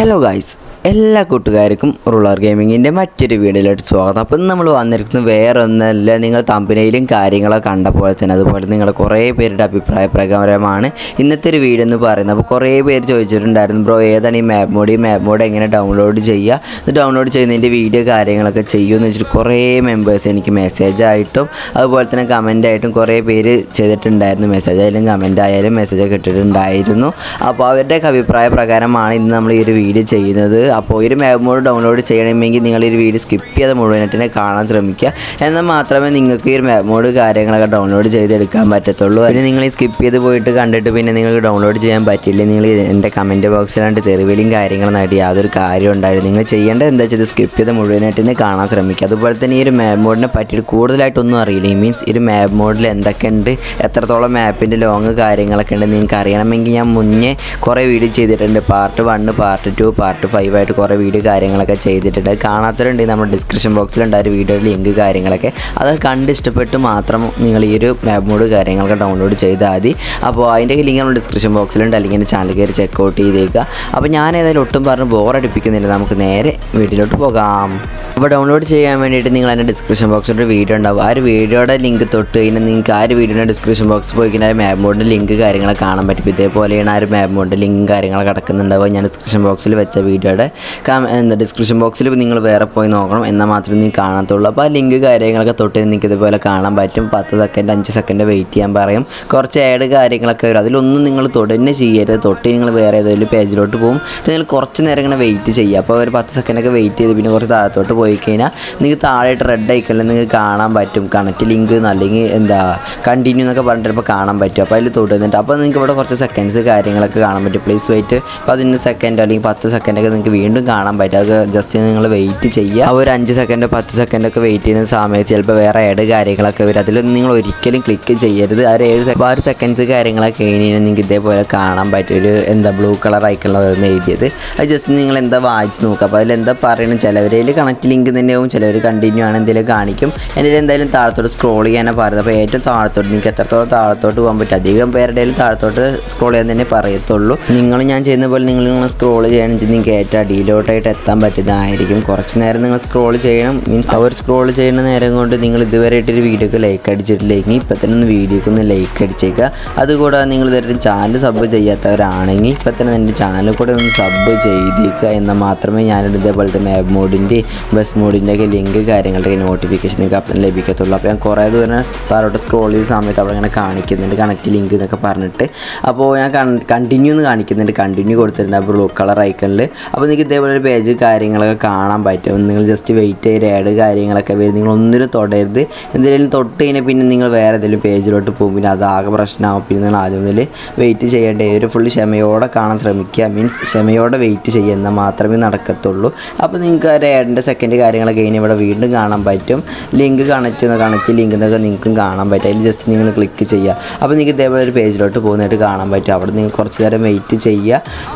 Hello guys, എല്ലാ കൂട്ടുകാർക്കും ruler ഗെയിമിങ്ങിൻ്റെ മറ്റൊരു വീഡിയോയിലോട്ട് സ്വാഗതം. അപ്പം നമ്മൾ വന്നിരിക്കുന്നത് വേറെ ഒന്നല്ല, നിങ്ങൾ തമ്പനയിലും കാര്യങ്ങളൊക്കെ കണ്ട പോലെ തന്നെ അതുപോലെ നിങ്ങൾ കുറേ പേരുടെ അഭിപ്രായ പ്രകാരമാണ് ഇന്നത്തെ ഒരു വീഡിയോ എന്ന് പറയുന്നത്. അപ്പോൾ കുറേ പേര് ചോദിച്ചിട്ടുണ്ടായിരുന്നു, ബ്രോ ഏതാണ് ഈ മാപ്പ് മോഡ് എങ്ങനെ ഡൗൺലോഡ് ചെയ്യുക, ഇത് ഡൗൺലോഡ് ചെയ്യുന്നതിൻ്റെ വീഡിയോ കാര്യങ്ങളൊക്കെ ചെയ്യുമെന്ന് വെച്ചിട്ട് കുറേ മെമ്പേഴ്സ് എനിക്ക് മെസ്സേജായിട്ടും അതുപോലെ തന്നെ കമൻ്റായിട്ടും കുറേ പേര് ചെയ്തിട്ടുണ്ടായിരുന്നു. മെസ്സേജ് ആയാലും കമൻ്റ് ആയാലും മെസ്സേജൊക്കെ ഇട്ടിട്ടുണ്ടായിരുന്നു. അപ്പോൾ അവരുടെയൊക്കെ അഭിപ്രായ പ്രകാരമാണ് ഇന്ന് നമ്മൾ ഈ ഒരു വീഡിയോ ചെയ്യുന്നത്. അപ്പോൾ ഒരു മാപ്പ് മോഡ് ഡൗൺലോഡ് ചെയ്യണമെങ്കിൽ നിങ്ങൾ ഈ വീഡിയോ സ്കിപ്പ് ചെയ്ത് മുഴുവനായിട്ട് കാണാൻ ശ്രമിക്കുക. എന്നാൽ മാത്രമേ നിങ്ങൾക്ക് ഈ ഒരു മാപ്പ് മോഡ് കാര്യങ്ങളൊക്കെ ഡൗൺലോഡ് ചെയ്തെടുക്കാൻ പറ്റത്തുള്ളൂ. പിന്നെ നിങ്ങൾ ഈ സ്കിപ്പ് ചെയ്ത് പോയിട്ട് കണ്ടിട്ട് പിന്നെ നിങ്ങൾക്ക് ഡൗൺലോഡ് ചെയ്യാൻ പറ്റില്ല, നിങ്ങൾ എൻ്റെ കമൻറ്റ് ബോക്സിലാണ്ട് തെറിവിലും കാര്യങ്ങളായിട്ട് യാതൊരു കാര്യം ഉണ്ടായിരുന്നു. നിങ്ങൾ ചെയ്യേണ്ടത് എന്താ വെച്ചാൽ സ്കിപ്പ് ചെയ്ത് മുഴുവനായിട്ട് കാണാൻ ശ്രമിക്കുക. അതുപോലെ തന്നെ ഈ ഒരു മാപ്പ് മോഡിനെ പറ്റിയിട്ട് കൂടുതലായിട്ടൊന്നും അറിയില്ല. മീൻസ് ഈ ഒരു മാപ്പ് മോഡിൽ എന്തൊക്കെ ഉണ്ട്, എത്രത്തോളം മാപ്പിൻ്റെ ലോങ് കാര്യങ്ങളൊക്കെ ഉണ്ട് നിങ്ങൾക്ക് അറിയണമെങ്കിൽ ഞാൻ മുന്നേ കുറേ വീഡിയോ ചെയ്തിട്ടുണ്ട്. പാർട്ട് 1, പാർട്ട് 2, പാർട്ട് 5 ആയിട്ട് കുറേ വീഡിയോ കാര്യങ്ങളൊക്കെ ചെയ്തിട്ടുണ്ട്. കാണാത്തവരുണ്ട് നമ്മുടെ ഡിസ്ക്രിപ്ഷൻ ബോക്സിലുണ്ട് ആ ഒരു വീഡിയോയുടെ ലിങ്ക് കാര്യങ്ങളൊക്കെ. അത് കണ്ട് ഇഷ്ടപ്പെട്ട് മാത്രം നിങ്ങൾ ഈ ഒരു മാപ്പ് മോഡ് കാര്യങ്ങളൊക്കെ ഡൗൺലോഡ് ചെയ്താൽ മതി. അപ്പോൾ അതിൻ്റെ ലിങ്ക് നമ്മുടെ ഡിസ്ക്രിപ്ഷൻ ബോക്സിലുണ്ട്, അല്ലെങ്കിൽ എൻ്റെ ചാനൽ കയറി ചെക്കൗട്ട് ചെയ്തേക്കുക. അപ്പോൾ ഞാൻ ഏതായാലും ഒട്ടും പറഞ്ഞ് ബോറടിപ്പിക്കുന്നില്ല, നമുക്ക് നേരെ വീഡിയോയിലോട്ട് പോകാം. അപ്പോൾ ഡൗൺലോഡ് ചെയ്യാൻ വേണ്ടിയിട്ട് നിങ്ങൾ എൻ്റെ ഡിസ്ക്രിപ്ഷൻ ബോക്സിലൊരു വീഡിയോ ഉണ്ടാവും. ആ ഒരു വീഡിയോയുടെ ലിങ്ക് തൊട്ട് കഴിഞ്ഞാൽ നിങ്ങൾക്ക് ആ ഒരു വീഡിയോയുടെ ഡിസ്ക്രിപ്ഷൻ ബോക്സിൽ പോയി കഴിഞ്ഞാൽ മാപ്പ് മോഡിൻ്റെ ലിങ്ക് കാര്യങ്ങളൊക്കെ കാണാൻ പറ്റും. ഇതേപോലെയാണ് ആ ഒരു മാപ്പ് മോഡിൻ്റെ ലിങ്ക് കാര്യങ്ങളൊക്കെ കിടക്കുന്നുണ്ടാവുക. ഞാൻ ഡിസ്ക്രിപ്ഷൻ ബോക്സിൽ വെച്ച വീഡിയോയുടെ ഡിസ്ക്രിപ്ഷൻ ബോക്സിൽ നിങ്ങൾ വേറെ പോയി നോക്കണം, എന്നാൽ മാത്രമേ നിങ്ങൾക്ക് കാണത്തുള്ളൂ. അപ്പോൾ ആ ലിങ്ക് കാര്യങ്ങളൊക്കെ തൊട്ട് നിങ്ങൾക്ക് ഇതുപോലെ കാണാൻ പറ്റും. 10 സെക്കൻഡ് 5 സെക്കൻഡ് വെയിറ്റ് ചെയ്യാൻ പറയും. കുറച്ച് ആഡ് കാര്യങ്ങളൊക്കെ വരും, അതിലൊന്നും നിങ്ങൾ തൊടന്നെ ചെയ്യരുത്. തൊട്ട് നിങ്ങൾ വേറെ ഏതെങ്കിലും പേജിലോട്ട് പോകും. നിങ്ങൾ കുറച്ച് നേരം ഇങ്ങനെ വെയിറ്റ് ചെയ്യുക. അപ്പോൾ ഒരു 10 സെക്കൻഡൊക്കെ വെയിറ്റ് ചെയ്ത് പിന്നെ കുറച്ച് താഴത്തോട്ട് പോയി കഴിഞ്ഞാൽ നിങ്ങൾക്ക് താഴെയായിട്ട് റെഡ് ഐക്കണിൽ നിങ്ങൾക്ക് കാണാൻ പറ്റും കണക്റ്റ് ലിങ്ക് അല്ലെങ്കിൽ കണ്ടിന്യൂ എന്നൊക്കെ പറഞ്ഞിട്ട് ഇപ്പോൾ കാണാൻ പറ്റും. അപ്പോൾ അതിൽ തൊടുന്നുണ്ട്. അപ്പോൾ നിങ്ങൾക്ക് ഇവിടെ കുറച്ച് സെക്കൻഡ്സ് കാര്യങ്ങളൊക്കെ കാണാൻ പറ്റും. പ്ലീസ് വെയിറ്റ് 15 സെക്കൻഡ് അല്ലെങ്കിൽ 10 സെക്കൻഡൊക്കെ നിങ്ങൾക്ക് വീണ്ടും കാണാൻ പറ്റും. അത് ജസ്റ്റ് നിങ്ങൾ വെയിറ്റ് ചെയ്യുക. ആ ഒരു 5 സെക്കൻഡ് 10 സെക്കൻഡൊക്കെ വെയിറ്റ് ചെയ്യുന്ന സമയത്ത് ചിലപ്പോൾ വേറെ ആഡ് കാര്യങ്ങളൊക്കെ വരും. അതിലൊന്നും നിങ്ങൾ ഒരിക്കലും ക്ലിക്ക് ചെയ്യരുത്. ആ ഒരു 6 സെക്കൻഡ്സ് കാര്യങ്ങളൊക്കെ കഴിഞ്ഞാൽ നിങ്ങൾക്ക് ഇതേപോലെ കാണാൻ പറ്റും ഒരു ബ്ലൂ കളർ ഐക്കണിൽ വരുന്ന എഴുതിയത്. അത് ജസ്റ്റ് നിങ്ങൾ വായിച്ച് നോക്കുക. അപ്പോൾ അതിലെന്താ പറയുന്നത്, ചിലവരിൽ കണക്റ്റ് ലിങ്ക് തന്നെയാവും, ചിലവർ കണ്ടിന്യൂ ആണ് എന്തെങ്കിലും കാണിക്കും. എൻ്റെ എന്തായാലും താഴത്തോട്ട് സ്ക്രോൾ ചെയ്യാനാണ് പറയുന്നത്. അപ്പോൾ ഏറ്റവും താഴത്തോട്ട് നിങ്ങൾക്ക് എത്രത്തോളം താഴത്തോട്ട് പോകാൻ പറ്റും. അധികം പേരുടെ താഴത്തോട്ട് സ്ക്രോൾ ചെയ്യാൻ തന്നെ പറയത്തുള്ളൂ. ഞാൻ ചെയ്യുന്ന പോലെ നിങ്ങൾ സ്ക്രോൾ ചെയ്യണമെങ്കിൽ നിങ്ങൾക്ക് ഏറ്റവും അടിയിലോട്ടായിട്ട് എത്താൻ പറ്റുന്നതായിരിക്കും. കുറച്ച് നേരം നിങ്ങൾ സ്ക്രോൾ ചെയ്യണം. മീൻസ് അവർ സ്ക്രോൾ ചെയ്യുന്ന നേരം കൊണ്ട് നിങ്ങൾ ഇതുവരെയായിട്ടൊരു വീഡിയോക്ക് ലൈക്ക് അടിച്ചിട്ടില്ലെങ്കിൽ ഇപ്പം തന്നെ ഒന്ന് വീഡിയോക്ക് ഒന്ന് ലൈക്ക് അടിച്ചേക്കുക. അതുകൂടാതെ നിങ്ങൾ ഇതുവരെ ചാനൽ സബ് ചെയ്യാത്തവരാണെങ്കിൽ ഇപ്പം തന്നെ എൻ്റെ ചാനൽ കൂടെ ഒന്ന് സബ് ചെയ്തേക്കുക. എന്നാൽ മാത്രമേ ഞാനിത് ഇതേപോലത്തെ മാപ്പ് മോഡിൻ്റെ ബസ് മോഡിൻ്റെ ഒക്കെ ലിങ്ക് കാര്യങ്ങളുടെ നോട്ടിഫിക്കേഷൻ നിങ്ങൾക്ക് അപ്പം ലഭിക്കത്തുള്ളൂ. അപ്പോൾ ഞാൻ കുറേ ദൂരം താഴോട്ട് സ്ക്രോൾ ചെയ്ത സമയത്ത് അവിടെ ഇങ്ങനെ കാണിക്കുന്നുണ്ട് കണക്റ്റ് ലിങ്ക് എന്നൊക്കെ പറഞ്ഞിട്ട്. അപ്പോൾ ഞാൻ കണ്ടിന്യൂ എന്ന് കാണിക്കുന്നുണ്ട്, കണ്ടിന്യൂ കൊടുത്തിട്ടുണ്ട് ആ ബ്ലൂ കളർ ഐക്കണിൽ. അപ്പോൾ നിങ്ങൾക്ക് ഇതേപോലെ ഒരു പേജ് കാര്യങ്ങളൊക്കെ കാണാൻ പറ്റും. നിങ്ങൾ ജസ്റ്റ് വെയിറ്റ് ചെയ്ത് ആഡ് കാര്യങ്ങളൊക്കെ വരും. നിങ്ങൾ ഒന്നിനും തൊടരുത്. എന്തെങ്കിലും തൊട്ട് കഴിഞ്ഞാൽ പിന്നെ നിങ്ങൾ വേറെ ഏതെങ്കിലും പേജിലോട്ട് പോകും, പിന്നെ അതാകെ പ്രശ്നമാകും. പിന്നെ നിങ്ങൾ ആദ്യം മുതൽ വെയിറ്റ് ചെയ്യേണ്ട ഒരു ഫുള്ള് ക്ഷമയോടെ കാണാൻ ശ്രമിക്കുക. മീൻസ് ക്ഷമയോടെ വെയിറ്റ് ചെയ്യുക, എന്നാൽ മാത്രമേ നടക്കത്തുള്ളൂ. അപ്പോൾ നിങ്ങൾക്ക് ഒരു ആഡിൻ്റെ സെക്കൻഡ് കാര്യങ്ങളൊക്കെ കഴിഞ്ഞ് ഇവിടെ വീണ്ടും കാണാൻ പറ്റും. ലിങ്ക് കണക്റ്റ് ലിങ്ക് എന്നൊക്കെ നിങ്ങൾക്കും കാണാൻ പറ്റും. അതിൽ ജസ്റ്റ് നിങ്ങൾ ക്ലിക്ക് ചെയ്യുക. അപ്പോൾ നിങ്ങൾക്ക് ഇതേപോലെ ഒരു പേജിലോട്ട് പോകുന്നതായിട്ട് കാണാൻ പറ്റും. അവിടെ നിങ്ങൾ കുറച്ച് നേരം വെയിറ്റ് ചെയ്യുക.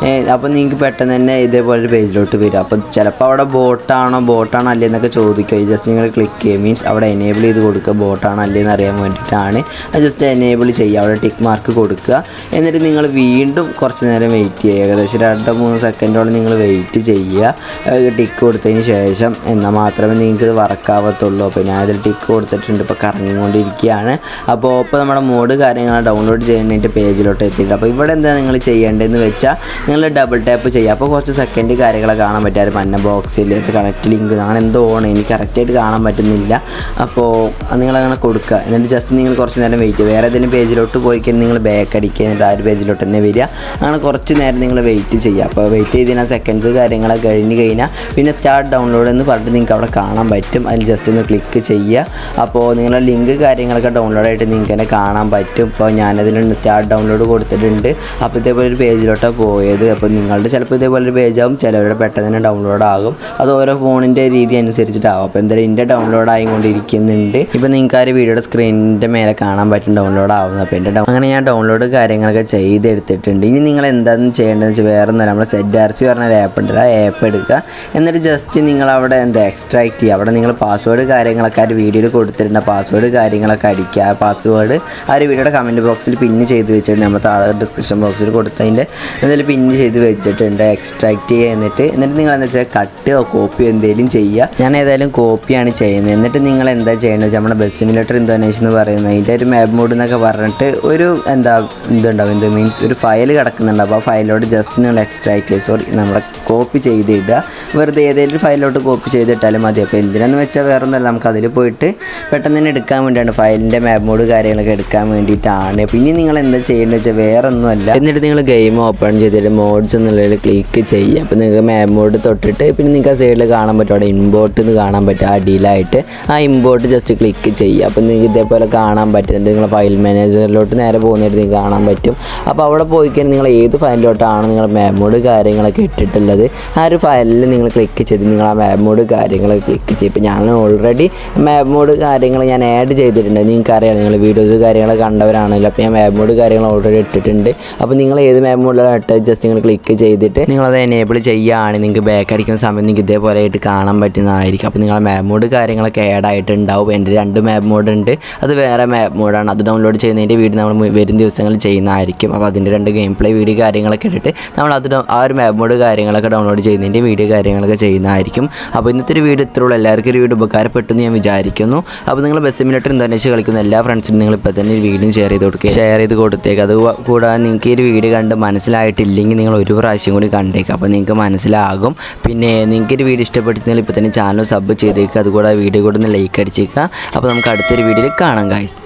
അപ്പോൾ നിങ്ങൾക്ക് പെട്ടെന്ന് തന്നെ ഇതേപോലെ ഒരു പേജിലോട്ട് വരും. അപ്പോൾ ചിലപ്പോൾ അവിടെ ബോട്ടാണോ അല്ലേ എന്നൊക്കെ ചോദിക്കുക. ജസ്റ്റ് നിങ്ങൾ ക്ലിക്ക് ചെയ്യുക. മീൻസ് അവിടെ എനേബിൾ ചെയ്ത് കൊടുക്കുക, ബോട്ടാണോ അല്ലേ എന്ന് അറിയാൻ വേണ്ടിയിട്ടാണ്. അത് ജസ്റ്റ് എനേബിൾ ചെയ്യുക, അവിടെ ടിക്ക് മാർക്ക് കൊടുക്കുക. എന്നിട്ട് നിങ്ങൾ വീണ്ടും കുറച്ച് നേരം വെയിറ്റ് ചെയ്യുക. ഏകദേശം 2-3 സെക്കൻഡോളം നിങ്ങൾ വെയിറ്റ് ചെയ്യുക ടിക്ക് കൊടുത്തതിന് ശേഷം. എന്നാൽ മാത്രമേ നിങ്ങൾക്ക് ഇത് വർക്കാവത്തുള്ളൂ. അപ്പോൾ ഞാൻ അതിൽ ടിക്ക് കൊടുത്തിട്ടുണ്ട്, ഇപ്പോൾ കറങ്ങിക്കൊണ്ടിരിക്കുകയാണ്. അപ്പോൾ ഇപ്പോൾ നമ്മുടെ മോഡ് കാര്യങ്ങൾ ഡൗൺലോഡ് ചെയ്യാനായിട്ട് പേജിലോട്ട് എത്തിയിട്ടുണ്ട്. അപ്പോൾ ഇവിടെ എന്താ നിങ്ങൾ ചെയ്യേണ്ടതെന്ന് വെച്ചാൽ നിങ്ങൾ ഡബിൾ ടാപ്പ് ചെയ്യുക. അപ്പോൾ കുറച്ച് സെക്കൻഡ് കാര്യങ്ങളൊക്കെ കാണാൻ പറ്റാറ് മഞ്ഞ ബോക്സിൽ കണക്റ്റ് ലിങ്ക് അങ്ങനെ എന്തോ ആണ്, എനിക്ക് കറക്റ്റായിട്ട് കാണാൻ പറ്റുന്നില്ല. അപ്പോൾ നിങ്ങളങ്ങനെ കൊടുക്കുക. എന്നിട്ട് ജസ്റ്റ് നിങ്ങൾ കുറച്ച് നേരം വെയിറ്റ് ചെയ്യുക. വേറെ ഏതെങ്കിലും പേജിലോട്ട് പോയി കഴിഞ്ഞാൽ നിങ്ങൾ ബാക്ക് അടിക്കുക, എന്നിട്ട് ആ ഒരു പേജിലോട്ട് തന്നെ വരിക. അങ്ങനെ കുറച്ച് നേരം നിങ്ങൾ വെയിറ്റ് ചെയ്യുക. അപ്പോൾ വെയിറ്റ് ചെയ്തതിനാൽ സെക്കൻഡ്സ് കാര്യങ്ങളൊക്കെ കഴിഞ്ഞ് കഴിഞ്ഞാൽ പിന്നെ സ്റ്റാർട്ട് ഡൗൺലോഡ് എന്ന് പറഞ്ഞിട്ട് നിങ്ങൾക്ക് അവിടെ കാണാൻ പറ്റും. അതിൽ ജസ്റ്റ് ഒന്ന് ക്ലിക്ക് ചെയ്യുക. അപ്പോൾ നിങ്ങളുടെ ലിങ്ക് കാര്യങ്ങളൊക്കെ ഡൗൺലോഡായിട്ട് നിങ്ങൾക്ക് തന്നെ കാണാൻ പറ്റും. ഇപ്പോൾ ഞാനതിൽ സ്റ്റാർട്ട് ഡൗൺലോഡ് കൊടുത്തിട്ടുണ്ട്. അപ്പോൾ ഇതേപോലെ ഒരു പേജിലോട്ടാണ് പോയത്. അപ്പോൾ നിങ്ങളുടെ ചിലപ്പോൾ ഇതേപോലെ ഒരു പേജാകും, ചിലവരുടെ പെട്ടെന്ന് തന്നെ ഡൗൺലോഡ് ആകും. അത് ഓരോ ഫോണിൻ്റെ രീതി അനുസരിച്ചിട്ടാകും. അപ്പോൾ എന്തായാലും എൻ്റെ ഡൗൺലോഡ് ആയിക്കൊണ്ടിരിക്കുന്നുണ്ട്. ഇപ്പോൾ നിങ്ങൾക്ക് ആ ഒരു വീഡിയോയുടെ സ്ക്രീനിൻ്റെ മേലെ കാണാൻ പറ്റും ഡൗൺലോഡ് ആവുന്നത്. അപ്പോൾ എൻ്റെ അങ്ങനെ ഞാൻ ഡൗൺലോഡ് കാര്യങ്ങളൊക്കെ ചെയ്തെടുത്തിട്ടുണ്ട്. ഇനി നിങ്ങൾ എന്താണെന്ന് ചെയ്യേണ്ടതെന്ന് വെച്ചാൽ വേറെ ഒന്നുമല്ല, നമ്മുടെ ZRC പറഞ്ഞ ഒരു ആപ്പ് ഉണ്ട്. ആ ആപ്പ് എടുക്കുക. എന്നിട്ട് ജസ്റ്റ് നിങ്ങൾ അവിടെ എന്താ എക്സ്ട്രാക്ട് ചെയ്യുക. അവിടെ നിങ്ങൾ പാസ്വേഡ് കാര്യങ്ങളൊക്കെ ആ ഒരു വീഡിയോയിൽ കൊടുത്തിട്ടുണ്ട്. പാസ്വേഡ് കാര്യങ്ങളൊക്കെ അടിക്കുക. ആ പാസ്വേഡ് ആ ഒരു വീഡിയോയുടെ കമൻറ്റ് ബോക്സിൽ പിന്ന് ചെയ്ത് വെച്ചിട്ടുണ്ട്. നമ്മൾ താഴെ ഡിസ്ക്രിപ്ഷൻ ബോക്സിൽ കൊടുത്തതിൻ്റെ എന്തെങ്കിലും പിന്ന് ചെയ്ത് വെച്ചിട്ടുണ്ട്. എക്സ്ട്രാക്ട് ചെയ്യുക. എന്നിട്ട് നിങ്ങൾ എന്താ വെച്ചാൽ കട്ടോ കോപ്പിയോ എന്തെങ്കിലും ചെയ്യുക. ഞാൻ ഏതായാലും കോപ്പിയാണ് ചെയ്യുന്നത്. എന്നിട്ട് നിങ്ങൾ എന്താ ചെയ്യുന്നത് വെച്ചാൽ നമ്മുടെ ബസ് സിമുലേറ്റർ ഇന്തോനേഷ്യ എന്ന് പറയുന്നത് അതിൻ്റെ ഒരു മാപ്പ് മോഡ് എന്നൊക്കെ പറഞ്ഞിട്ട് ഒരു ഇതുണ്ടാവും. എന്ത് മീൻസ് ഒരു ഫയൽ കിടക്കുന്നുണ്ട്. അപ്പോൾ ആ ഫയലോട്ട് ജസ്റ്റ് നിങ്ങൾ എക്സ്ട്രാക്ട് ചെയ്യുക. നമ്മളെ കോപ്പി ചെയ്തിടുക. വെറുതെ ഏതെങ്കിലും ഫയലിലോട്ട് കോപ്പി ചെയ്തിട്ടാലും മതി. അപ്പോൾ എന്തിനാന്ന് വെച്ചാൽ വേറെ ഒന്നുമല്ല, നമുക്ക് അതിൽ പോയിട്ട് പെട്ടെന്ന് തന്നെ എടുക്കാൻ വേണ്ടിയാണ്. ഫയലിൻ്റെ മാപ്പ് മോഡ് കാര്യങ്ങളൊക്കെ എടുക്കാൻ വേണ്ടിയിട്ടാണ്. പിന്നെ നിങ്ങൾ എന്താ ചെയ്യേണ്ടത് വെച്ചാൽ വേറെ ഒന്നുമല്ല. എന്നിട്ട് നിങ്ങൾ ഗെയിം ഓപ്പൺ ചെയ്തിട്ട് മോഡ്സ് എന്നുള്ളതിൽ ക്ലിക്ക് ചെയ്യുക. അപ്പോൾ നിങ്ങൾക്ക് മാപ്പ് മോഡ് തൊട്ടിട്ട് പിന്നെ നിങ്ങൾക്ക് ആ സൈഡിൽ കാണാൻ പറ്റും. അവിടെ ഇമ്പോർട്ട് എന്ന് കാണാൻ പറ്റും. അടിയിലായിട്ട് ആ ഇമ്പോർട്ട് ജസ്റ്റ് ക്ലിക്ക് ചെയ്യുക. അപ്പോൾ നിങ്ങൾക്ക് ഇതേപോലെ കാണാൻ പറ്റും. നിങ്ങൾ ഫയൽ മാനേജറിലോട്ട് നേരെ പോകുന്നതായിട്ട് നിങ്ങൾക്ക് കാണാൻ പറ്റും. അപ്പോൾ അവിടെ പോയി കഴിഞ്ഞാൽ നിങ്ങൾ ഏത് ഫയലിലോട്ടാണ് നിങ്ങൾ മാപ്പ് മോഡ് കാര്യങ്ങളൊക്കെ ഇട്ടിട്ടുള്ളത് ആ ഒരു ഫയലിൽ നിങ്ങൾ ക്ലിക്ക് ചെയ്ത് നിങ്ങൾ ആ മാപ്പ് മോഡ് കാര്യങ്ങളൊക്കെ ക്ലിക്ക് ചെയ്യും. ഇപ്പോൾ ഞാൻ ഓൾറെഡി മാപ്പ് മോഡ് കാര്യങ്ങൾ ഞാൻ ആഡ് ചെയ്തിട്ടുണ്ട്. നിങ്ങൾക്കറിയാം, നിങ്ങൾ വീഡിയോസ് കാര്യങ്ങളൊക്കെ കണ്ടവരാണല്ലോ. അപ്പോൾ ഞാൻ മാപ്പ് മോഡ് കാര്യങ്ങൾ ഓൾറെഡി ഇട്ടിട്ടുണ്ട്. അപ്പോൾ നിങ്ങൾ ഏത് മാപ്പ് മോഡിലാണ് ഇട്ടത് ജസ്റ്റ് നിങ്ങൾ ക്ലിക്ക് ചെയ്തിട്ട് നിങ്ങളത് എനേബിൾ ചെയ്യുകയാണെങ്കിൽ നിങ്ങൾക്ക് ബാക്ക് അടിക്കുന്ന സമയം നിങ്ങൾക്ക് ഇതേപോലെ ആയിട്ട് കാണാൻ പറ്റുന്നതായിരിക്കും. അപ്പോൾ നിങ്ങളെ മാപ്പ് മോഡ് കാര്യങ്ങളൊക്കെ ആഡ് ആയിട്ടുണ്ടാവും. എൻ്റെ 2 മാപ്പ് മോഡ് ഉണ്ട്. അത് വേറെ മാപ്പ് മോഡാണ്. അത് ഡൗൺലോഡ് ചെയ്യുന്നതിൻ്റെ വീഡിയോ നമ്മൾ വരും ദിവസങ്ങളിൽ ചെയ്യുന്നതായിരിക്കും. അപ്പോൾ അതിൻ്റെ 2 ഗെയിം പ്ലേ വീഡിയോ കാര്യങ്ങളൊക്കെ ഇട്ടിട്ട് നമ്മൾ ആ ഒരു മാപ്പ് മോഡ് കാര്യങ്ങളൊക്കെ ഡൗൺലോഡ് ചെയ്യുന്നതിൻ്റെ വീഡിയോ കാര്യങ്ങളൊക്കെ ചെയ്യുന്നതായിരിക്കും. അപ്പോൾ ഇന്നത്തെ ഒരു വീഡിയോ ഇത്രയുള്ളൂ. എല്ലാവർക്കും ഒരു വീഡിയോ ഉപകാരപ്പെട്ടെന്ന് ഞാൻ വിചാരിക്കുന്നു. അപ്പോൾ നിങ്ങൾ ബസ് സിമുലേറ്റർ ഇന്തോനേഷ്യ കളിക്കുന്ന എല്ലാ ഫ്രണ്ട്സിനും നിങ്ങൾ ഇപ്പോൾ തന്നെ ഒരു വീഡിയോ ഷെയർ ചെയ്ത് കൊടുത്തേക്ക്. അത് കൂടാതെ നിങ്ങൾക്ക് ഈ ഒരു വീഡിയോ കണ്ട് മനസ്സിലായിട്ടില്ലെങ്കിൽ നിങ്ങൾ ഒരു പ്രാവശ്യം കൂടി കണ്ടേക്കുക. അപ്പോൾ നിങ്ങൾക്ക് മനസ്സിലാകും. പിന്നെ നിങ്ങൾക്ക് ഒരു വീഡിയോ ഇഷ്ടപ്പെട്ടിട്ടുണ്ടെങ്കിൽ ഇപ്പോൾ തന്നെ ചാനൽ സബ് ചെയ്തേക്കുക. അതുകൂടാതെ വീഡിയോ കൂടെ ഒന്ന് ലൈക്ക് അടിച്ചേക്കുക. അപ്പോൾ നമുക്ക് അടുത്തൊരു വീഡിയോയിൽ കാണാം ഗൈസ്.